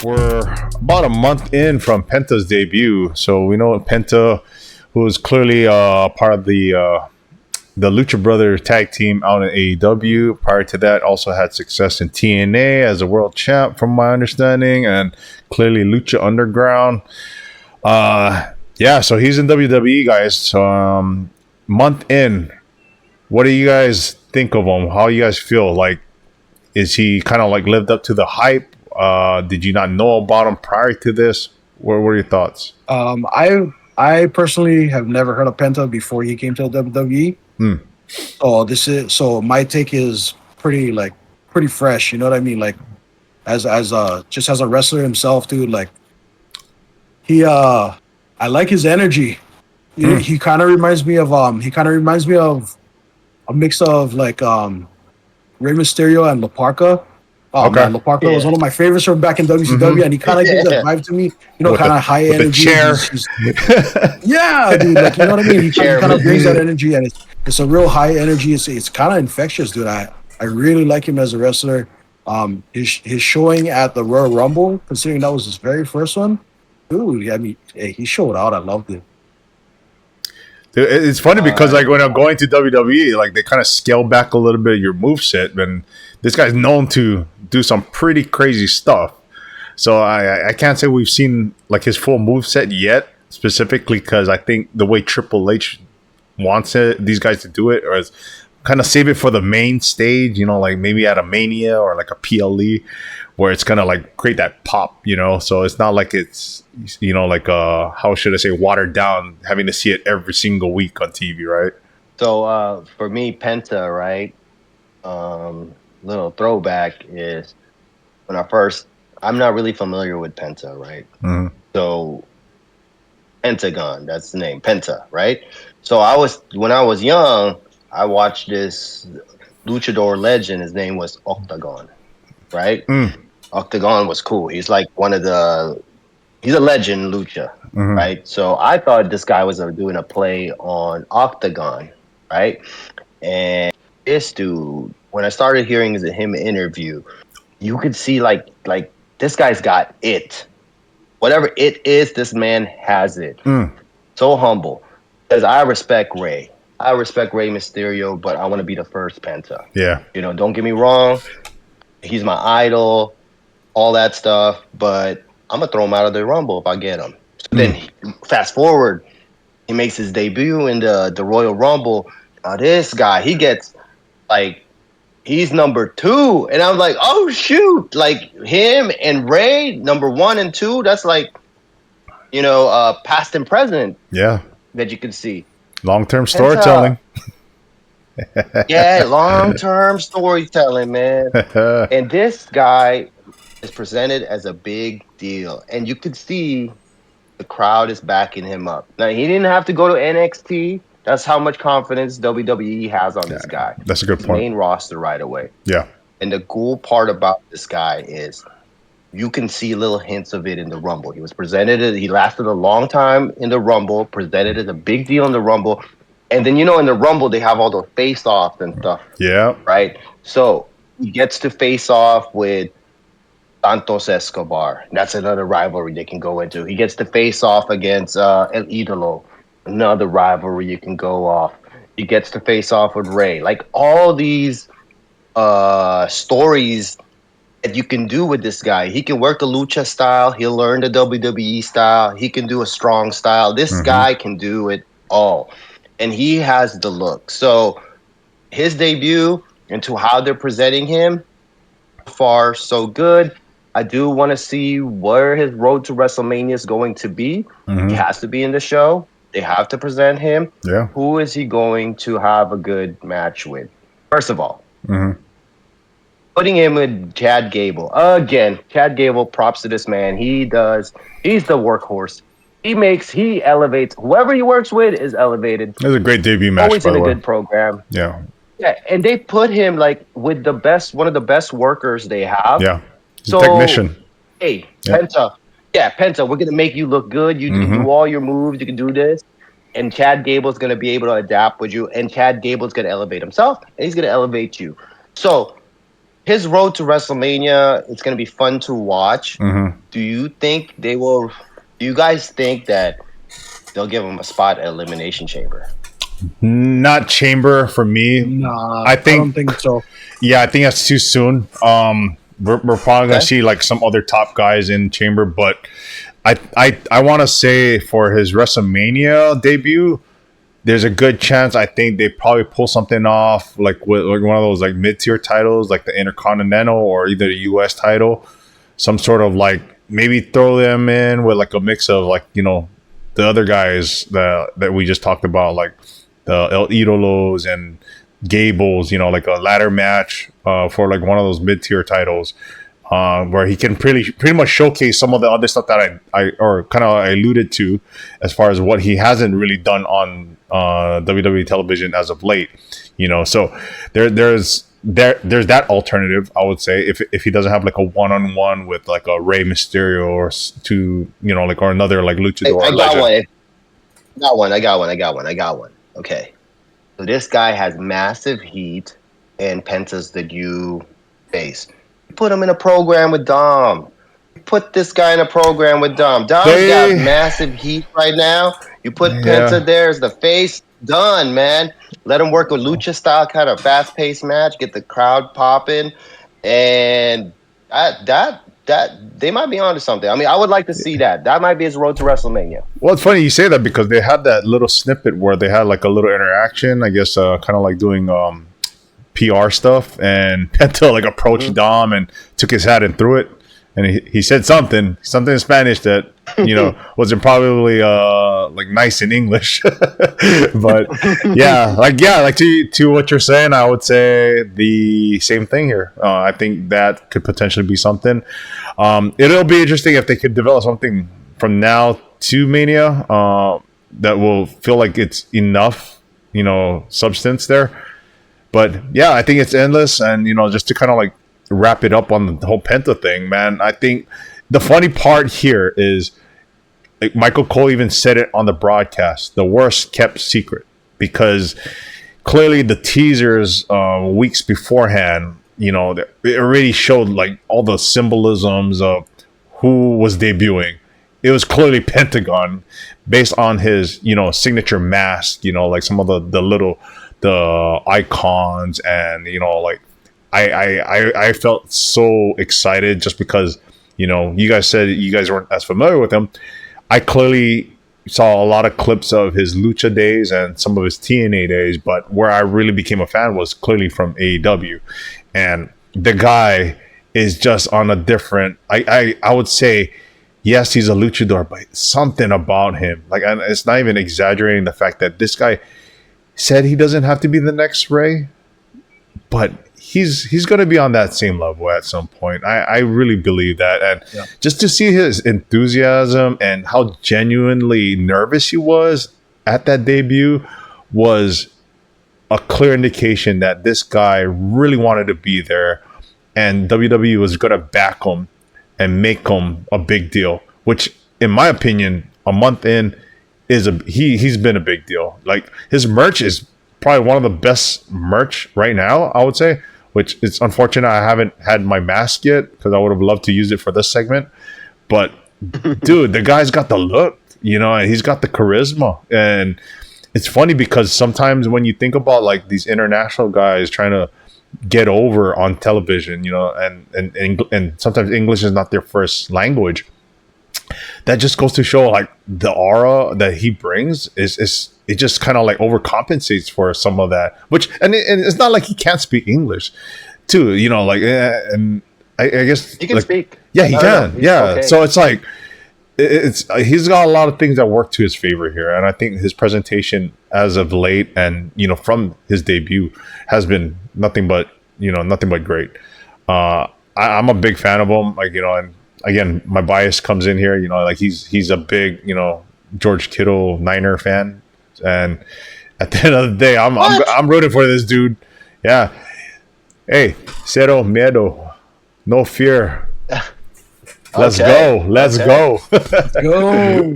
We're about a month in from Penta's debut, so we know Penta, who is clearly part of the Lucha Brothers tag team out in AEW. Prior to that, also had success in TNA as a world champ, from my understanding, and clearly Lucha Underground. So he's in WWE, guys. Month in, what do you guys think of him? How you guys feel? Like, is he kind of like lived up to the hype? Did you not know about him prior to this? What were your thoughts? I personally have never heard of Penta before he came to the WWE. So my take is pretty fresh. You know what I mean? Like as a wrestler himself, dude. Like I like his energy. He kind of reminds me of a mix of like Rey Mysterio and La Parka. Oh Okay. man, La Parka was one of my favorites from back in WCW, and he kind of gives that vibe to me. With Kind of high with energy. the chair. Yeah, dude. Like, you know what I mean? He kind of brings that energy, and it's a real high energy. It's kind of infectious, dude. I really like him as a wrestler. His showing at the Royal Rumble, considering that was his very first one, dude. I mean, he showed out. I loved it. Dude, it's funny because like when I'm going to WWE, like they kind of scale back a little bit of your moveset, and this guy's known to do some pretty crazy stuff. So I can't say we've seen like his full moveset yet, specifically because I think the way Triple H wants these guys to do it, or is kind of save it for the main stage, like maybe at a Mania or like a PLE, where it's gonna like create that pop, so it's not like it's like how should I say, watered down, having to see it every single week on TV, right? So for me, Penta, right, little throwback is when I'm not really familiar with Penta, right? So Pentagon, that's the name, Penta, right? So when I was young, I watched this luchador legend. His name was Octagon, right? Octagon was cool. He's like he's a legend lucha, right? So I thought this guy was doing a play on Octagon, right? And this dude, when I started hearing him interview, you could see like this guy's got it. Whatever it is, this man has it. So humble. Because I respect Rey. I respect Rey Mysterio, but I want to be the first Penta. Yeah. Don't get me wrong. He's my idol, all that stuff, but I'm going to throw him out of the Rumble if I get him. So then, fast forward, he makes his debut in the Royal Rumble. Now, this guy, he gets, like, he's number 2. And I'm like, oh, shoot. Like, him and Rey, number 1 and 2, that's like, past and present. Yeah. That you can see. Long-term storytelling. Yeah, long-term storytelling, man. And this guy is presented as a big deal. And you could see the crowd is backing him up. Now, he didn't have to go to NXT. That's how much confidence WWE has on this guy. That's a good point. Main roster right away. Yeah. And the cool part about this guy is you can see little hints of it in the Rumble. He lasted a long time in the Rumble, presented as a big deal in the Rumble. And then, in the Rumble, they have all those face-offs and stuff. Yeah. Right? So he gets to face off with Santos Escobar. That's another rivalry they can go into. He gets to face off against El Idolo. Another rivalry you can go off. He gets to face off with Rey. Like, all these stories that you can do with this guy. He can work the lucha style. He'll learn the WWE style. He can do a strong style. This guy can do it all. And he has the look. So his debut into how they're presenting him, so far so good. I do want to see where his road to WrestleMania is going to be. He has to be in the show. They have to present him. Yeah. Who is he going to have a good match with? First of all, putting him with Chad Gable. Again, Chad Gable, props to this man. He's the workhorse. He elevates. Whoever he works with is elevated. It was a great debut match, Always in a good program. Yeah. Yeah, and they put him like with one of the best workers they have. Yeah. So, technician. Hey, Penta. Yeah, Penta, we're going to make you look good. You can do all your moves. You can do this. And Chad Gable's going to be able to adapt with you. And Chad Gable's going to elevate himself. And he's going to elevate you. So his road to WrestleMania, it's going to be fun to watch. Mm-hmm. Do you think they will? Do you guys think that they'll give him a spot at Elimination Chamber? Not Chamber for me. Nah, I don't think so. Yeah, I think that's too soon. We're probably gonna see like some other top guys in Chamber, but I want to say for his WrestleMania debut, there's a good chance. I think they probably pull something off, like with like one of those like mid-tier titles, like the Intercontinental or either the U.S. title, some sort of like maybe throw them in with like a mix of like the other guys that we just talked about, like the El Idolos and Gables, like a ladder match for like one of those mid-tier titles, where he can pretty much showcase some of the other stuff that I or kind of alluded to as far as what he hasn't really done on WWE television as of late. So there's that alternative, I would say, if he doesn't have like a one-on-one with like a Rey Mysterio or or another like luchador. I got one. Okay. So this guy has massive heat, and Penta's the new face. Put him in a program with Dom. Put this guy in a program with Dom. Dom's got massive heat right now. You put Penta there as the face. Done, man. Let him work a lucha style kind of fast-paced match. Get the crowd popping, and that they might be onto something. I mean, I would like to see that. That might be his road to WrestleMania. Well, it's funny you say that because they had that little snippet where they had like a little interaction, I guess, kind of like doing PR stuff, and Penta like approached Dom and took his hat and threw it, and he said something in Spanish that wasn't probably like nice in English, but like to what you're saying, I would say the same thing here. I think that could potentially be something. It'll be interesting if they could develop something from now to Mania that will feel like it's enough, substance there. But yeah, I think it's endless, and just to kind of like wrap it up on the whole Penta thing, man. I think the funny part here is like Michael Cole even said it on the broadcast, the worst kept secret, because clearly the teasers weeks beforehand, it already showed like all the symbolisms of who was debuting. It was clearly Pentagon based on his, signature mask, like some of the icons, and like I felt so excited just because you guys said you guys weren't as familiar with him. I clearly saw a lot of clips of his lucha days and some of his TNA days, but where I really became a fan was clearly from AEW, and the guy is just on a different. I would say, yes, he's a luchador, but something about him, like, and it's not even exaggerating the fact that this guy said he doesn't have to be the next Rey, but he's going to be on that same level at some point. I really believe that, and just to see his enthusiasm and how genuinely nervous he was at that debut was a clear indication that this guy really wanted to be there, and WWE was going to back him and make him a big deal, which in my opinion, a month in, he's been a big deal. Like, his merch is probably one of the best merch right now, I would say, which it's unfortunate I haven't had my mask yet because I would have loved to use it for this segment. But dude, the guy's got the look, and he's got the charisma. And it's funny because sometimes when you think about like these international guys trying to get over on television, and sometimes English is not their first language, that just goes to show like the aura that he brings is it just kind of like overcompensates for some of that, which and it's not like he can't speak English too, and I guess he can speak. Yeah, he can. Yeah. Okay. So it's like he's got a lot of things that work to his favor here, and I think his presentation as of late and from his debut has been nothing but great. I'm a big fan of him, and again, my bias comes in here. Like he's a big, George Kittle Niner fan, and at the end of the day, I'm rooting for this dude. Yeah. Hey, cero miedo, no fear. Let's go. Let's go. Let's go.